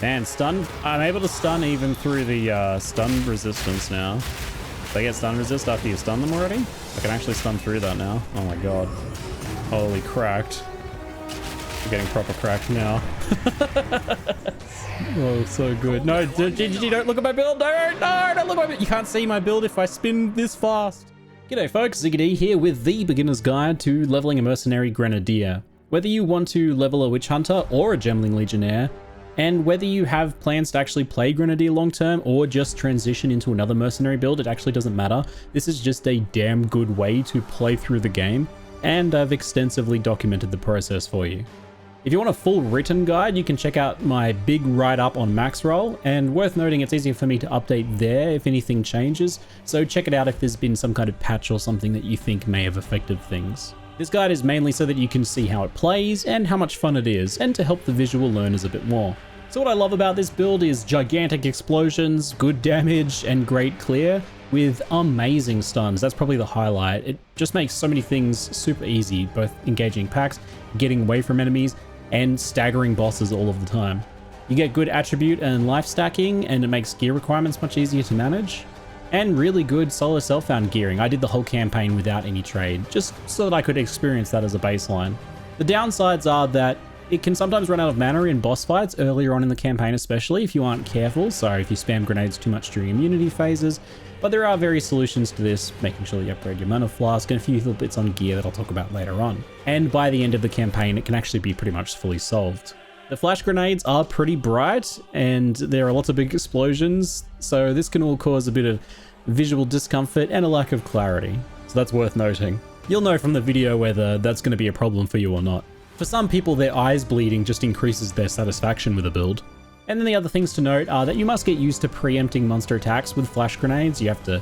Man, stun. I'm able to stun even through the stun resistance now. They get stun resist after you stun them already? I can actually stun through that now. Oh my god. Holy cracked. I'm getting proper cracked now. Oh, so good. No, GG, don't look at my build. No, don't look at my build. You can't see my build if I spin this fast. G'day folks, Ziggy here with the beginner's guide to leveling a Mercenary Grenadier. Whether you want to level a Witchhunter or a Gemling Legionnaire, and whether you have plans to actually play Grenadier long term or just transition into another Mercenary build, it actually doesn't matter. This is just a damn good way to play through the game, and I've extensively documented the process for you. If you want a full written guide, you can check out my big write-up on Maxroll, and worth noting it's easier for me to update there if anything changes, so check it out if there's been some kind of patch or something that you think may have affected things. This guide is mainly so that you can see how it plays and how much fun it is, and to help the visual learners a bit more. So what I love about this build is gigantic explosions, good damage, and great clear, with amazing stuns. That's probably the highlight. It just makes so many things super easy, both engaging packs, getting away from enemies, and staggering bosses all of the time. You get good attribute and life stacking, and it makes gear requirements much easier to manage. And really good solo self-found gearing. I did the whole campaign without any trade, just so that I could experience that as a baseline. The downsides are that it can sometimes run out of mana in boss fights earlier on in the campaign, especially if you aren't careful, so if you spam grenades too much during immunity phases. But there are various solutions to this, making sure you upgrade your mana flask and a few little bits on gear that I'll talk about later on. And by the end of the campaign, it can actually be pretty much fully solved. The flash grenades are pretty bright, and there are lots of big explosions, so this can all cause a bit of visual discomfort and a lack of clarity. So that's worth noting. You'll know from the video whether that's going to be a problem for you or not. For some people, their eyes bleeding just increases their satisfaction with a build. And then the other things to note are that you must get used to preempting monster attacks with flash grenades. You have to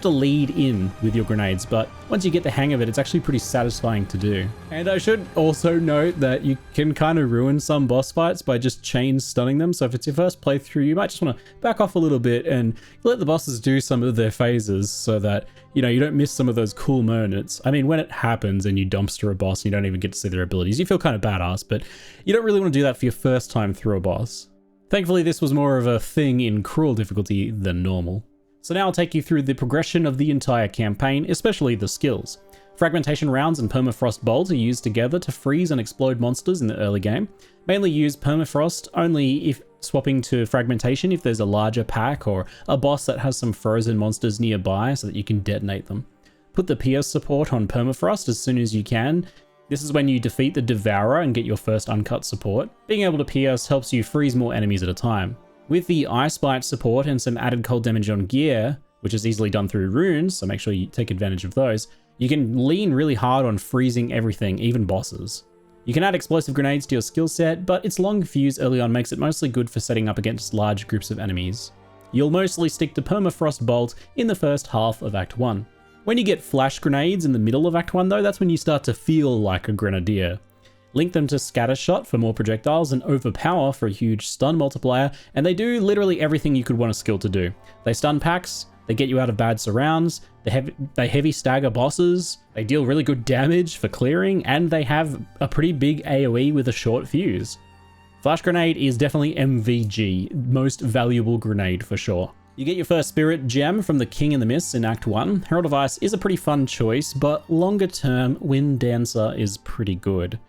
lead in with your grenades, but once you get the hang of it, it's actually pretty satisfying to do. And I should also note that you can kind of ruin some boss fights by just chain stunning them. So if it's your first playthrough, you might just want to back off a little bit and let the bosses do some of their phases so that, you know, you don't miss some of those cool moments. I mean, when it happens and you dumpster a boss and you don't even get to see their abilities, you feel kind of badass, but you don't really want to do that for your first time through a boss. Thankfully, this was more of a thing in cruel difficulty than normal. So now I'll take you through the progression of the entire campaign, especially the skills. Fragmentation rounds and permafrost bolt are used together to freeze and explode monsters in the early game. Mainly use permafrost only if swapping to fragmentation if there's a larger pack or a boss that has some frozen monsters nearby so that you can detonate them. Put the pierce support on permafrost as soon as you can. This is when you defeat the Devourer and get your first uncut support. Being able to pierce helps you freeze more enemies at a time. With the Ice Bite support and some added cold damage on gear, which is easily done through runes, so make sure you take advantage of those, you can lean really hard on freezing everything, even bosses. You can add explosive grenades to your skill set, but its long fuse early on makes it mostly good for setting up against large groups of enemies. You'll mostly stick to Permafrost Bolt in the first half of Act 1. When you get flash grenades in the middle of Act 1 though, that's when you start to feel like a Grenadier. Link them to Scattershot for more projectiles and Overpower for a huge stun multiplier, and they do literally everything you could want a skill to do. They stun packs, they get you out of bad surrounds, they heavy stagger bosses, they deal really good damage for clearing, and they have a pretty big AoE with a short fuse. Flash Grenade is definitely MVG, most valuable grenade for sure. You get your first Spirit Gem from the King in the Mists in Act 1. Herald of Ice is a pretty fun choice, but longer term, Wind Dancer is pretty good.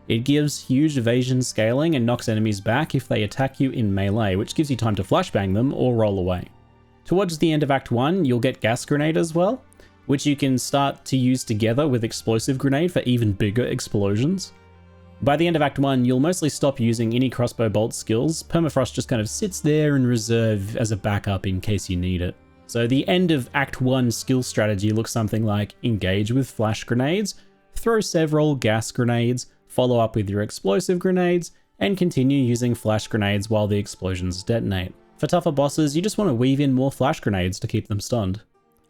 It gives huge evasion scaling and knocks enemies back if they attack you in melee, which gives you time to flashbang them or roll away. Towards the end of Act 1, you'll get Gas Grenade as well, which you can start to use together with Explosive Grenade for even bigger explosions. By the end of Act 1, you'll mostly stop using any crossbow bolt skills. Permafrost just kind of sits there in reserve as a backup in case you need it. So the end of Act 1 skill strategy looks something like engage with flash grenades, throw several gas grenades, follow up with your explosive grenades, and continue using flash grenades while the explosions detonate. For tougher bosses, you just want to weave in more flash grenades to keep them stunned.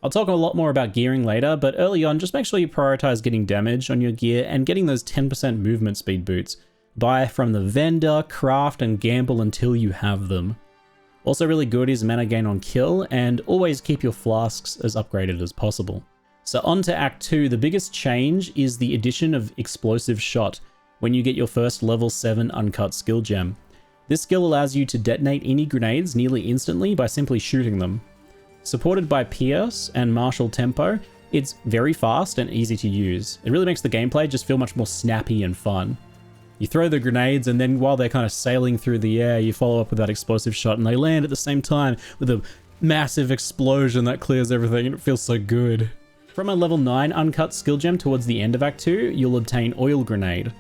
I'll talk a lot more about gearing later, but early on, just make sure you prioritize getting damage on your gear and getting those 10% movement speed boots. Buy from the vendor, craft, and gamble until you have them. Also really good is mana gain on kill, and always keep your flasks as upgraded as possible. So on to Act 2, the biggest change is the addition of Explosive Shot when you get your first level 7 uncut skill gem. This skill allows you to detonate any grenades nearly instantly by simply shooting them. Supported by Pierce and Martial Tempo, it's very fast and easy to use. It really makes the gameplay just feel much more snappy and fun. You throw the grenades, and then while they're kind of sailing through the air, you follow up with that explosive shot, and they land at the same time with a massive explosion that clears everything, and it feels so good. From a level 9 uncut skill gem towards the end of Act 2, you'll obtain Oil Grenade.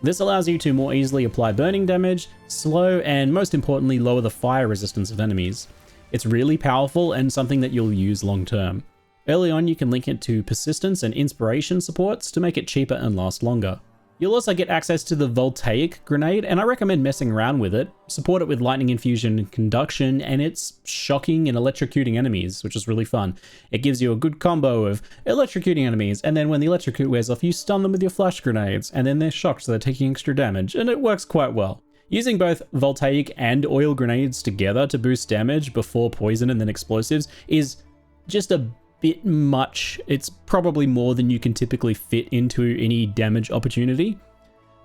This allows you to more easily apply burning damage, slow, and most importantly, lower the fire resistance of enemies. It's really powerful and something that you'll use long term. Early on, you can link it to persistence and inspiration supports to make it cheaper and last longer. You'll also get access to the Voltaic Grenade, and I recommend messing around with it. Support it with Lightning Infusion and Conduction, and it's shocking and electrocuting enemies, which is really fun. It gives you a good combo of electrocuting enemies, and then when the electrocute wears off, you stun them with your flash grenades, and then they're shocked so they're taking extra damage, and it works quite well. Using both Voltaic and Oil Grenades together to boost damage before poison and then explosives is just a bit much. It's probably more than you can typically fit into any damage opportunity.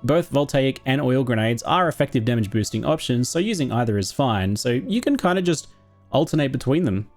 Both Voltaic and Oil Grenades are effective damage boosting options, so using either is fine, so you can kind of just alternate between them.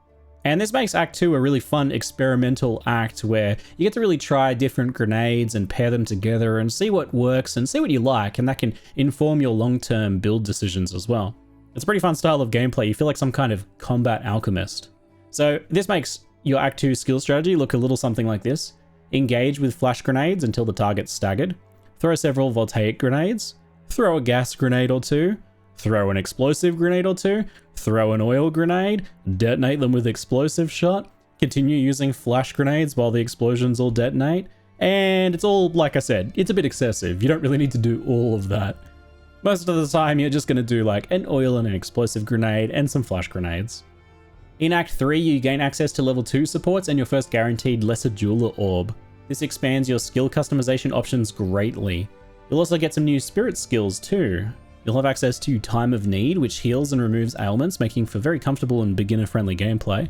And this makes Act 2 a really fun experimental act where you get to really try different grenades and pair them together and see what works and see what you like, and that can inform your long-term build decisions as well. It's a pretty fun style of gameplay. You feel like some kind of combat alchemist. So this makes your Act 2 skill strategy look a little something like this. Engage with flash grenades until the target's staggered. Throw several Voltaic grenades. Throw a gas grenade or two. Throw an explosive grenade or two. Throw an oil grenade. Detonate them with explosive shot. Continue using flash grenades while the explosions all detonate. And it's all, like I said, it's a bit excessive. You don't really need to do all of that. Most of the time, you're just going to do like an oil and an explosive grenade and some flash grenades. In Act 3, you gain access to level 2 supports and your first guaranteed Lesser Jeweler Orb. This expands your skill customization options greatly. You'll also get some new spirit skills too. You'll have access to Time of Need, which heals and removes ailments, making for very comfortable and beginner-friendly gameplay.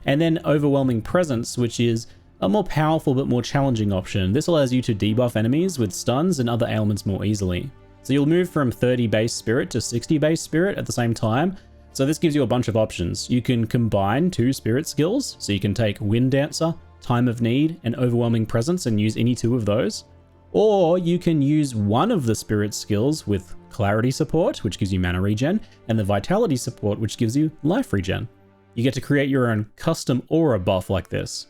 And then Overwhelming Presence, which is a more powerful but more challenging option. This allows you to debuff enemies with stuns and other ailments more easily. So you'll move from 30 base spirit to 60 base spirit at the same time. So this gives you a bunch of options. You can combine 2 spirit skills, so you can take Wind Dancer, Time of Need, and Overwhelming Presence and use any 2 of those. Or you can use one of the spirit skills with Clarity support, which gives you mana regen, and the Vitality support, which gives you life regen. You get to create your own custom aura buff like this.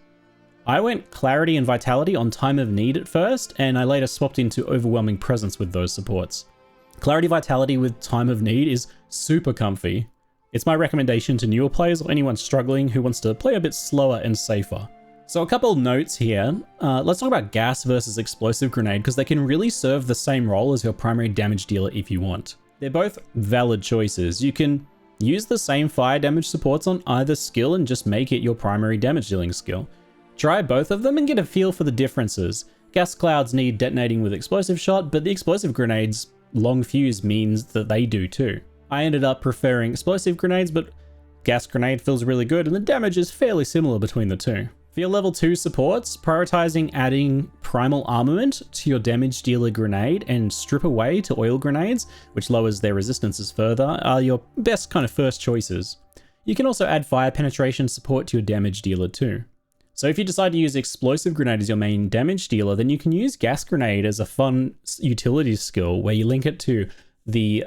I went Clarity and Vitality on Time of Need at first, and I later swapped into Overwhelming Presence with those supports. Clarity Vitality with Time of Need is super comfy. It's my recommendation to newer players or anyone struggling who wants to play a bit slower and safer. So a couple notes here. Let's talk about gas versus explosive grenade because they can really serve the same role as your primary damage dealer if you want. They're both valid choices. You can use the same fire damage supports on either skill and just make it your primary damage dealing skill. Try both of them and get a feel for the differences. Gas clouds need detonating with explosive shot, but the explosive grenades long fuse means that they do too. I ended up preferring explosive grenades, but gas grenade feels really good and the damage is fairly similar between the two. For your level 2 supports, prioritizing adding primal armament to your damage dealer grenade and strip away to oil grenades, which lowers their resistances further, are your best kind of first choices. You can also add fire penetration support to your damage dealer too. So if you decide to use explosive grenade as your main damage dealer, then you can use gas grenade as a fun utility skill where you link it to the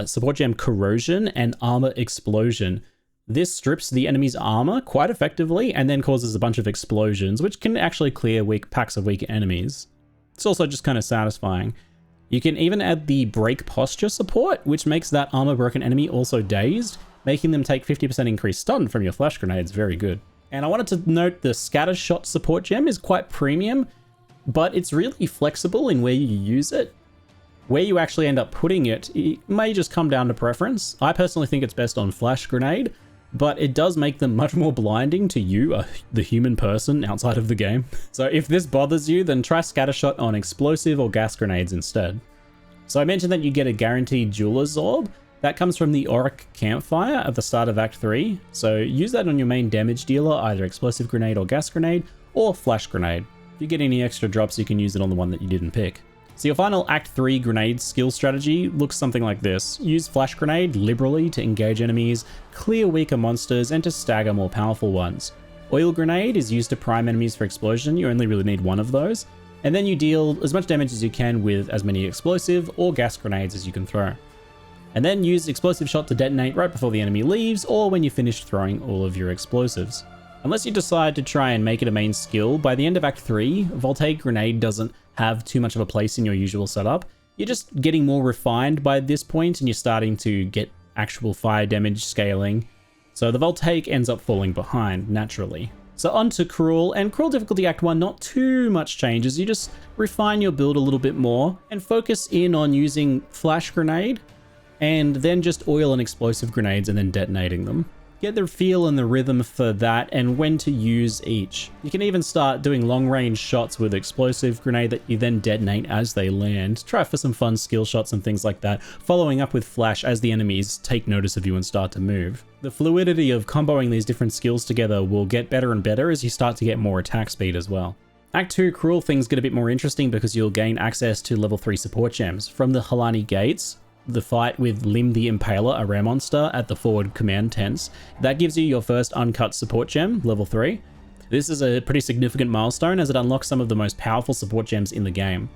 support gem Corrosion and Armor Explosion. This strips the enemy's armor quite effectively and then causes a bunch of explosions, which can actually clear weak packs of weak enemies. It's also just kind of satisfying. You can even add the Break Posture support, which makes that armor broken enemy also dazed, making them take 50% increased stun from your flash grenades. Very good. And I wanted to note the Scattershot support gem is quite premium, but it's really flexible in where you use it. Where you actually end up putting it, it may just come down to preference. I personally think it's best on flash grenade, but it does make them much more blinding to you, the human person outside of the game. So if this bothers you, then try Scattershot on explosive or gas grenades instead. So I mentioned that you get a guaranteed Jeweler's Orb. That comes from the Auric Campfire at the start of Act 3. So use that on your main damage dealer, either explosive grenade or gas grenade, or flash grenade. If you get any extra drops, you can use it on the one that you didn't pick. So your final Act 3 grenade skill strategy looks something like this. Use Flash Grenade liberally to engage enemies, clear weaker monsters, and to stagger more powerful ones. Oil Grenade is used to prime enemies for explosion. You only really need one of those. And then you deal as much damage as you can with as many explosive or gas grenades as you can throw. And then use Explosive Shot to detonate right before the enemy leaves or when you finish throwing all of your explosives. Unless you decide to try and make it a main skill, by the end of Act 3, Voltaic Grenade doesn't have too much of a place in your usual setup. You're just getting more refined by this point and you're starting to get actual fire damage scaling. So the Voltaic ends up falling behind naturally. So on to Cruel, and Cruel difficulty Act 1, not too much changes. You just refine your build a little bit more and focus in on using Flash Grenade and then just oil and explosive grenades and then detonating them. Get the feel and the rhythm for that and when to use each. You can even start doing long range shots with explosive grenade that you then detonate as they land. Try for some fun skill shots and things like that, following up with flash as the enemies take notice of you and start to move. The fluidity of comboing these different skills together will get better and better as you start to get more attack speed as well. Act 2 Cruel things get a bit more interesting because you'll gain access to level 3 support gems. From the Halani Gates, the fight with Lim the Impaler, a rare monster, at the forward command tents. That gives you your first uncut support gem, level 3. This is a pretty significant milestone as it unlocks some of the most powerful support gems in the game.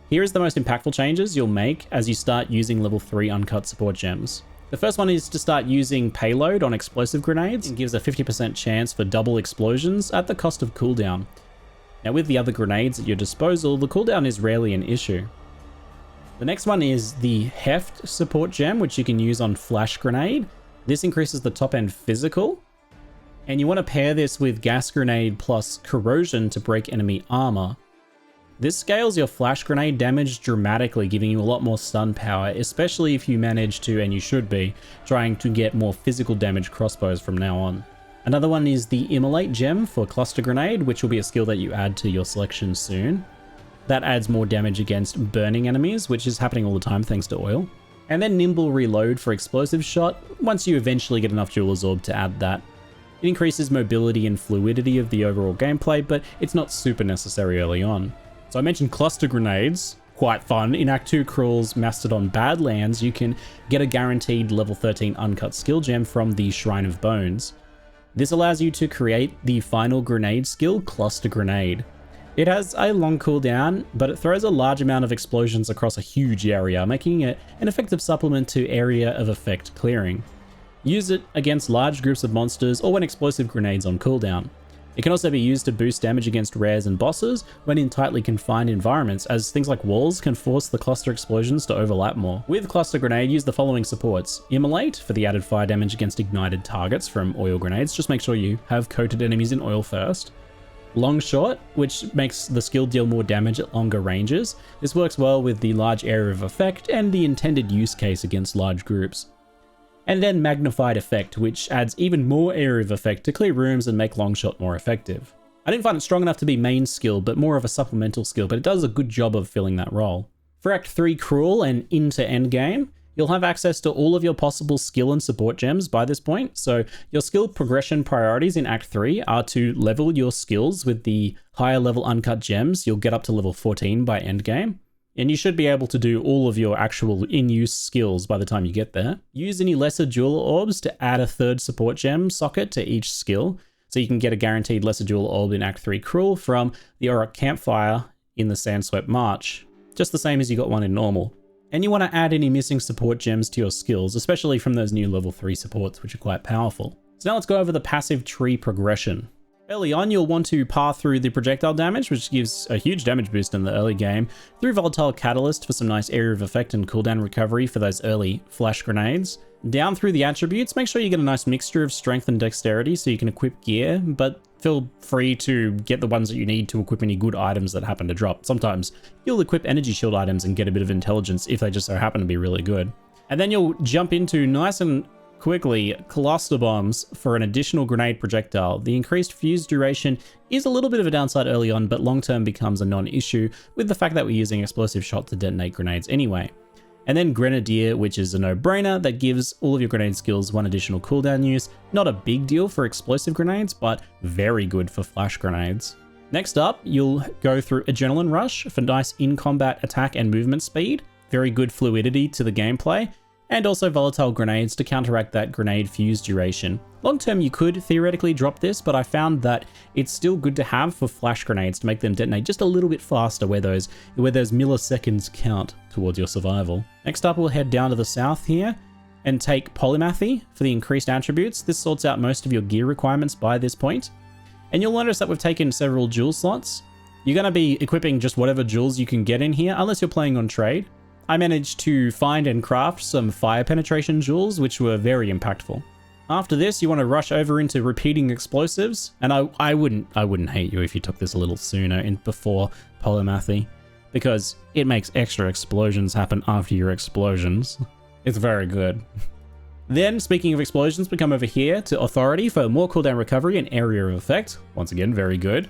Here is the most impactful changes you'll make as you start using level 3 uncut support gems. The first one is to start using payload on explosive grenades. It gives a 50% chance for double explosions at the cost of cooldown. Now with the other grenades at your disposal, the cooldown is rarely an issue. The next one is the Heft support gem, which you can use on Flash Grenade. This increases the top end physical. And you want to pair this with Gas Grenade plus Corrosion to break enemy armor. This scales your Flash Grenade damage dramatically, giving you a lot more stun power, especially if you manage to, and you should be, trying to get more physical damage crossbows from now on. Another one is the Immolate gem for Cluster Grenade, which will be a skill that you add to your selection soon. That adds more damage against burning enemies, which is happening all the time thanks to oil. And then Nimble Reload for Explosive Shot, once you eventually get enough Jewel Absorb to add that. It increases mobility and fluidity of the overall gameplay, but it's not super necessary early on. So I mentioned Cluster Grenades, quite fun. In Act 2 Cruel's Mastodon Badlands, you can get a guaranteed level 13 uncut skill gem from the Shrine of Bones. This allows you to create the final grenade skill, Cluster Grenade. It has a long cooldown, but it throws a large amount of explosions across a huge area, making it an effective supplement to area of effect clearing. Use it against large groups of monsters or when explosive grenades on cooldown. It can also be used to boost damage against rares and bosses when in tightly confined environments, as things like walls can force the cluster explosions to overlap more. With Cluster Grenade, use the following supports. Immolate for the added fire damage against ignited targets from oil grenades. Just make sure you have coated enemies in oil first. Long Shot, which makes the skill deal more damage at longer ranges. This works well with the large area of effect and the intended use case against large groups. And then Magnified Effect, which adds even more area of effect to clear rooms and make Long Shot more effective. I didn't find it strong enough to be main skill, but more of a supplemental skill, but it does a good job of filling that role. For Act 3 Cruel and into endgame, you'll have access to all of your possible skill and support gems by this point. So your skill progression priorities in Act 3 are to level your skills with the higher level uncut gems. You'll get up to level 14 by endgame. And you should be able to do all of your actual in-use skills by the time you get there. Use any lesser jewel orbs to add a third support gem socket to each skill. So you can get a guaranteed lesser jewel orb in Act 3 Cruel from the Auroch Campfire in the Sandswept March. Just the same as you got one in normal. And you want to add any missing support gems to your skills, especially from those new level 3 supports, which are quite powerful. So now let's go over the passive tree progression. Early on, you'll want to power through the projectile damage, which gives a huge damage boost in the early game, through Volatile Catalyst for some nice area of effect and cooldown recovery for those early flash grenades. Down through the attributes, make sure you get a nice mixture of strength and dexterity so you can equip gear, but feel free to get the ones that you need to equip any good items that happen to drop. Sometimes you'll equip energy shield items and get a bit of intelligence if they just so happen to be really good. And then you'll jump into nice and quickly cluster bombs for an additional grenade projectile. The increased fuse duration is a little bit of a downside early on, but long term becomes a non-issue with the fact that we're using explosive shot to detonate grenades anyway. And then Grenadier, which is a no-brainer that gives all of your grenade skills one additional cooldown use. Not a big deal for explosive grenades, but very good for flash grenades. Next up, you'll go through Adrenaline Rush for nice in-combat attack and movement speed, very good fluidity to the gameplay, and also Volatile Grenades to counteract that grenade fuse duration. Long term, you could theoretically drop this, but I found that it's still good to have for flash grenades to make them detonate just a little bit faster where those milliseconds count towards your survival. Next up, we'll head down to the south here and take Polymathy for the increased attributes. This sorts out most of your gear requirements by this point. And you'll notice that we've taken several jewel slots. You're going to be equipping just whatever jewels you can get in here, unless you're playing on trade. I managed to find and craft some fire penetration jewels, which were very impactful. After this, you want to rush over into repeating explosives, and I wouldn't hate you if you took this a little sooner and before Polymathy, because it makes extra explosions happen after your explosions. It's very good. Then, speaking of explosions, we come over here to Authority for more cooldown recovery and area of effect. Once again, very good.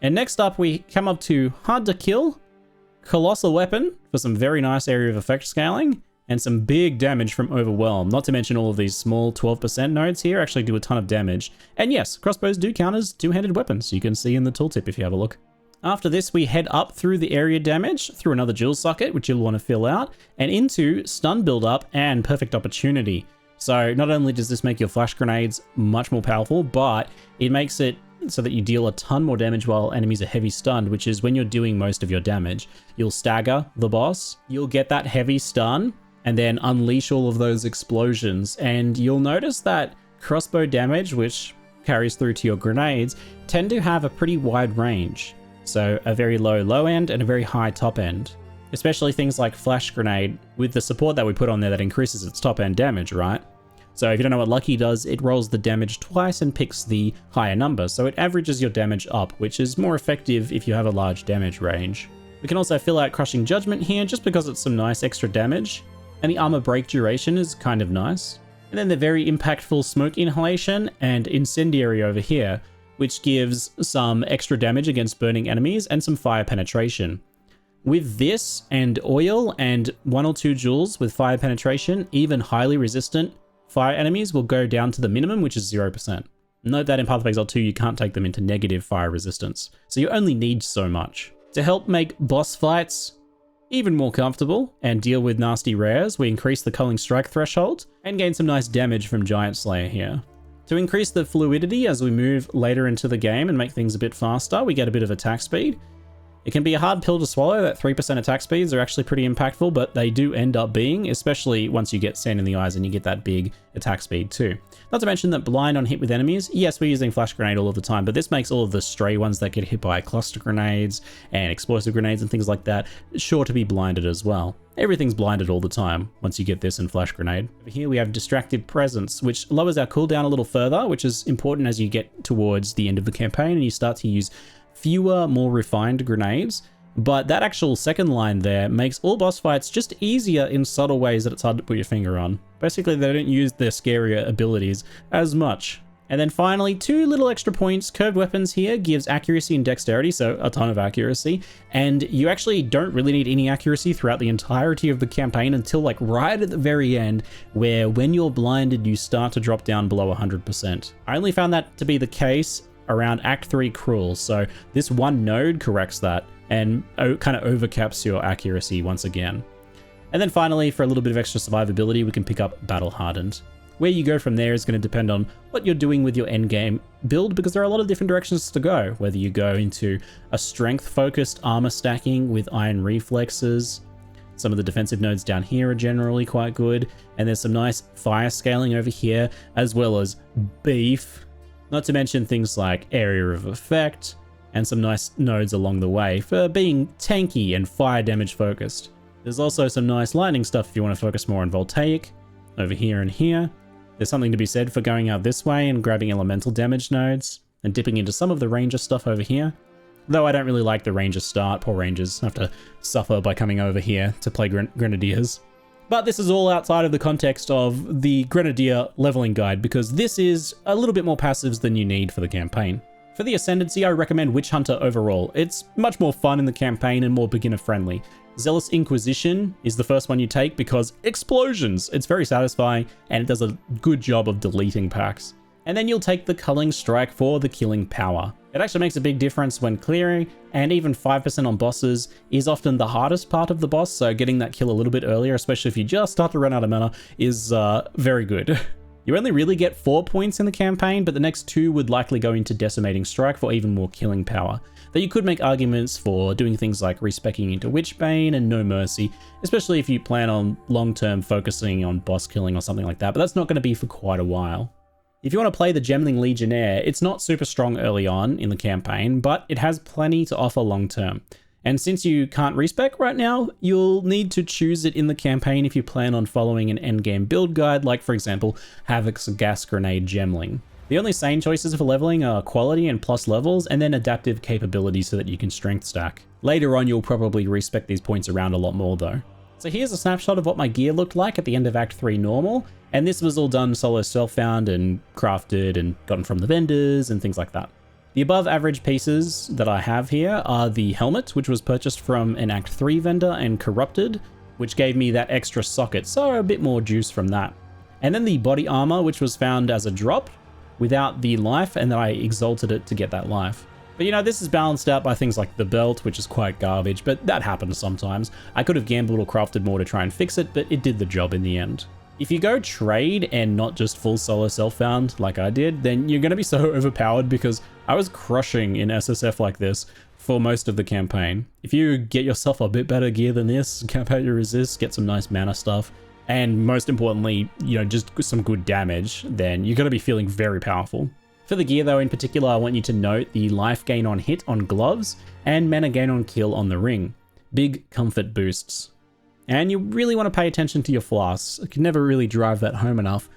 And next up, we come up to Hard to Kill, Colossal Weapon for some very nice area of effect scaling, and some big damage from Overwhelm. Not to mention all of these small 12% nodes here actually do a ton of damage. And yes, crossbows do count as two-handed weapons. You can see in the tooltip if you have a look. After this, we head up through the area damage, through another jewel socket, which you'll want to fill out, and into stun build-up and perfect opportunity. So not only does this make your flash grenades much more powerful, but it makes it so that you deal a ton more damage while enemies are heavy stunned, which is when you're doing most of your damage. You'll stagger the boss, you'll get that heavy stun, and then unleash all of those explosions. And you'll notice that crossbow damage, which carries through to your grenades, tend to have a pretty wide range. So a very low end and a very high top end. Especially things like Flash Grenade, with the support that we put on there that increases its top end damage, right? So if you don't know what Lucky does, it rolls the damage twice and picks the higher number, so it averages your damage up, which is more effective if you have a large damage range. We can also fill out Crushing Judgment here, just because it's some nice extra damage, and the armor break duration is kind of nice. And then the very impactful Smoke Inhalation and Incendiary over here, which gives some extra damage against burning enemies and some fire penetration. With this and oil and 1 or 2 jewels with fire penetration, even highly resistant fire enemies will go down to the minimum, which is 0%. Note that in Path of Exile 2, you can't take them into negative fire resistance, so you only need so much. To help make boss fights even more comfortable and deal with nasty rares, we increase the Culling Strike threshold and gain some nice damage from Giant Slayer here. To increase the fluidity as we move later into the game and make things a bit faster, we get a bit of attack speed. It can be a hard pill to swallow that 3% attack speeds are actually pretty impactful, but they do end up being, especially once you get Sand in the Eyes and you get that big attack speed too. Not to mention that blind on hit with enemies, yes, we're using Flash Grenade all of the time, but this makes all of the stray ones that get hit by cluster grenades and explosive grenades and things like that sure to be blinded as well. Everything's blinded all the time once you get this in Flash Grenade. Over here we have Distracted Presence, which lowers our cooldown a little further, which is important as you get towards the end of the campaign and you start to use fewer, more refined grenades. But that actual second line there makes all boss fights just easier in subtle ways that it's hard to put your finger on. Basically, they don't use their scarier abilities as much. And then finally, 2 little extra points. Curved Weapons here gives accuracy and dexterity, so a ton of accuracy. And you actually don't really need any accuracy throughout the entirety of the campaign until like right at the very end, where when you're blinded, you start to drop down below 100%. I only found that to be the case around Act 3 Cruel, so this one node corrects that and kind of overcaps your accuracy once again. And then finally, for a little bit of extra survivability, we can pick up Battle Hardened. Where you go from there is going to depend on what you're doing with your endgame build, because there are a lot of different directions to go, whether you go into a strength-focused armor stacking with Iron Reflexes. Some of the defensive nodes down here are generally quite good, and there's some nice fire scaling over here, as well as beef. Not to mention things like Area of Effect, and some nice nodes along the way for being tanky and fire damage focused. There's also some nice lightning stuff if you want to focus more on Voltaic, over here and here. There's something to be said for going out this way and grabbing elemental damage nodes, and dipping into some of the Ranger stuff over here. Though I don't really like the Ranger start, poor Rangers have to suffer by coming over here to play Grenadiers. But this is all outside of the context of the Grenadier leveling guide, because this is a little bit more passives than you need for the campaign. For the Ascendancy, I recommend Witchhunter overall. It's much more fun in the campaign and more beginner friendly. Zealous Inquisition is the first one you take because explosions! It's very satisfying and it does a good job of deleting packs. And then you'll take the Culling Strike for the killing power. It actually makes a big difference when clearing, and even 5% on bosses is often the hardest part of the boss, so getting that kill a little bit earlier, especially if you just start to run out of mana, is very good. You only really get 4 points in the campaign, but the next 2 would likely go into Decimating Strike for even more killing power. Though you could make arguments for doing things like respeccing into Witchbane and No Mercy, especially if you plan on long-term focusing on boss killing or something like that, but that's not going to be for quite a while. If you want to play the Gemling Legionnaire, it's not super strong early on in the campaign, but it has plenty to offer long term. And since you can't respec right now, you'll need to choose it in the campaign if you plan on following an endgame build guide, like for example, Havoc's Gas Grenade Gemling. The only sane choices for leveling are quality and plus levels, and then adaptive capabilities so that you can strength stack. Later on, you'll probably respec these points around a lot more though. So here's a snapshot of what my gear looked like at the end of Act 3 normal, and this was all done solo self-found and crafted and gotten from the vendors and things like that. The above average pieces that I have here are the helmet, which was purchased from an Act 3 vendor and corrupted, which gave me that extra socket, so a bit more juice from that. And then the body armor, which was found as a drop without the life, and then I exalted it to get that life. But you know, this is balanced out by things like the belt, which is quite garbage, but that happens sometimes. I could have gambled or crafted more to try and fix it, but it did the job in the end. If you go trade and not just full solo self-found like I did, then you're going to be so overpowered because I was crushing in SSF like this for most of the campaign. If you get yourself a bit better gear than this, camp out your resist, get some nice mana stuff, and most importantly, you know, just some good damage, then you're going to be feeling very powerful. For the gear though, in particular, I want you to note the life gain on hit on gloves and mana gain on kill on the ring. Big comfort boosts. And you really want to pay attention to your flasks. I can never really drive that home enough.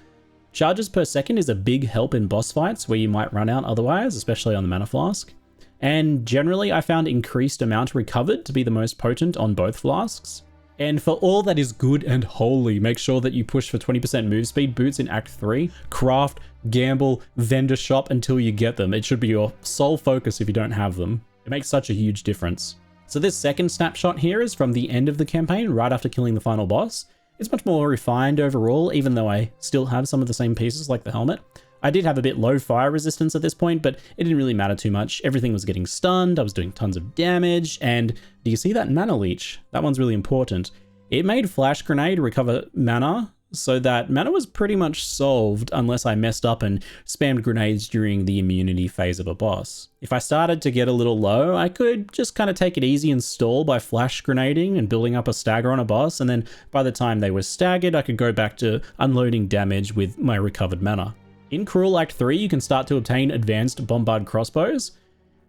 Charges per second is a big help in boss fights where you might run out otherwise, especially on the mana flask. And generally I found increased amount recovered to be the most potent on both flasks. And for all that is good and holy, make sure that you push for 20% move speed boots in Act 3. Craft, gamble, vendor shop until you get them. It should be your sole focus if you don't have them. It makes such a huge difference. So this second snapshot here is from the end of the campaign, right after killing the final boss. It's much more refined overall, even though I still have some of the same pieces like the helmet. I did have a bit low fire resistance at this point, but it didn't really matter too much. Everything was getting stunned, I was doing tons of damage, and do you see that mana leech? That one's really important. It made Flash Grenade recover mana, so that mana was pretty much solved unless I messed up and spammed grenades during the immunity phase of a boss. If I started to get a little low, I could just kind of take it easy and stall by flash grenading and building up a stagger on a boss, and then by the time they were staggered, I could go back to unloading damage with my recovered mana. In Cruel Act 3, you can start to obtain advanced bombard crossbows.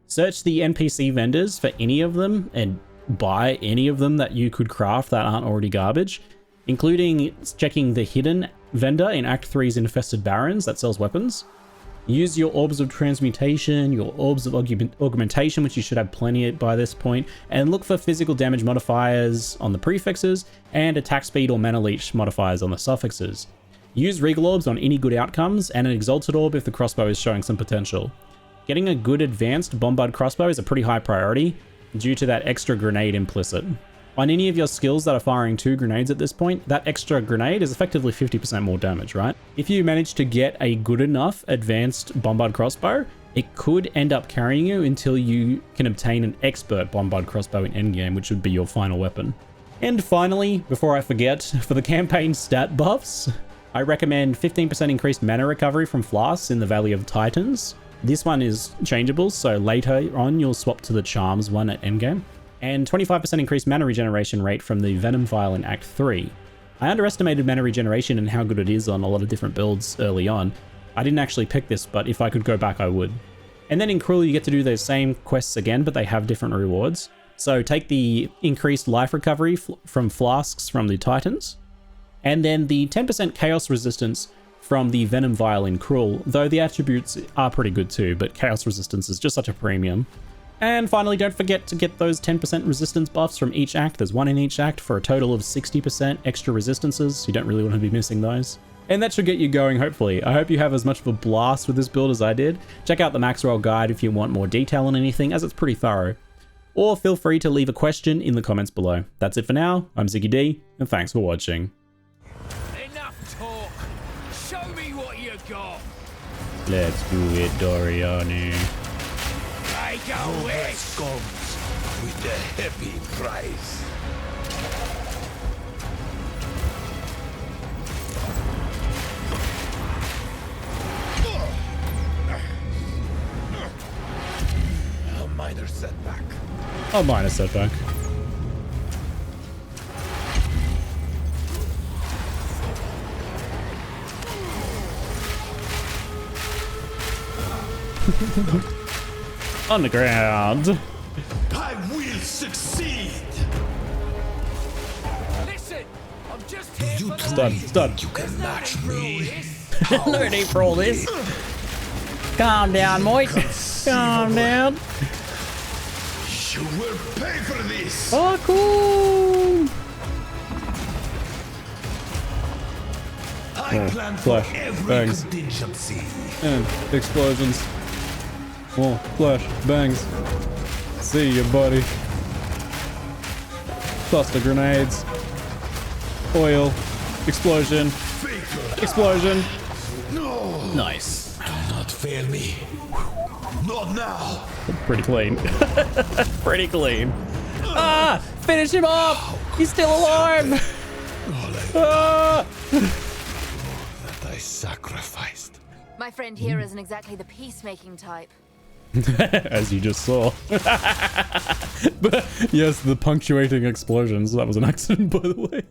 Search the NPC vendors for any of them and buy any of them that you could craft that aren't already garbage, including checking the hidden vendor in Act 3's Infested Barrens that sells weapons. Use your Orbs of Transmutation, your Orbs of Augmentation, which you should have plenty by this point, and look for physical damage modifiers on the prefixes and attack speed or mana leech modifiers on the suffixes. Use Regal Orbs on any good outcomes, and an Exalted Orb if the crossbow is showing some potential. Getting a good advanced bombard crossbow is a pretty high priority due to that extra grenade implicit. On any of your skills that are firing 2 grenades at this point, that extra grenade is effectively 50% more damage, right? If you manage to get a good enough advanced bombard crossbow, it could end up carrying you until you can obtain an expert bombard crossbow in endgame, which would be your final weapon. And finally, before I forget, for the campaign stat buffs, I recommend 15% increased mana recovery from flasks in the Valley of Titans. This one is changeable, so later on you'll swap to the Charms one at endgame. And 25% increased mana regeneration rate from the Venom Vial in Act 3. I underestimated mana regeneration and how good it is on a lot of different builds early on. I didn't actually pick this, but if I could go back I would. And then in Cruel you get to do those same quests again, but they have different rewards. So take the increased life recovery from flasks from the Titans, and then the 10% chaos resistance from the Venom Vial in Cruel, though the attributes are pretty good too, but chaos resistance is just such a premium. And finally, don't forget to get those 10% resistance buffs from each act. There's one in each act for a total of 60% extra resistances. You don't really want to be missing those. And that should get you going, hopefully. I hope you have as much of a blast with this build as I did. Check out the Max Roll guide if you want more detail on anything, as it's pretty thorough. Or feel free to leave a question in the comments below. That's it for now. I'm Ziggy D, and thanks for watching. Enough talk. Show me what you got. Let's do it, Doriani. Make a wish! Comes with a heavy price. A minor setback. A minor setback. On the ground. I will succeed. Listen, I'm just here You for the Stun, lead. stun. You can There's no match need for all me. this. No need for all this. Calm down, Mike. Calm down. You will pay for this. Oh, cool. I plan for flash, every bangs. contingency. And explosions. Oh, flash, bangs. See you, buddy. Cluster grenades. Oil. Explosion. Faithful. Explosion. No. Nice. Do not fail me. Not now. Pretty clean. Pretty clean. Ah! Finish him off! He's still alive! Ah! That I sacrificed. My friend here isn't exactly the peacemaking type. As you just saw. But yes, the punctuating explosions. That was an accident, by the way.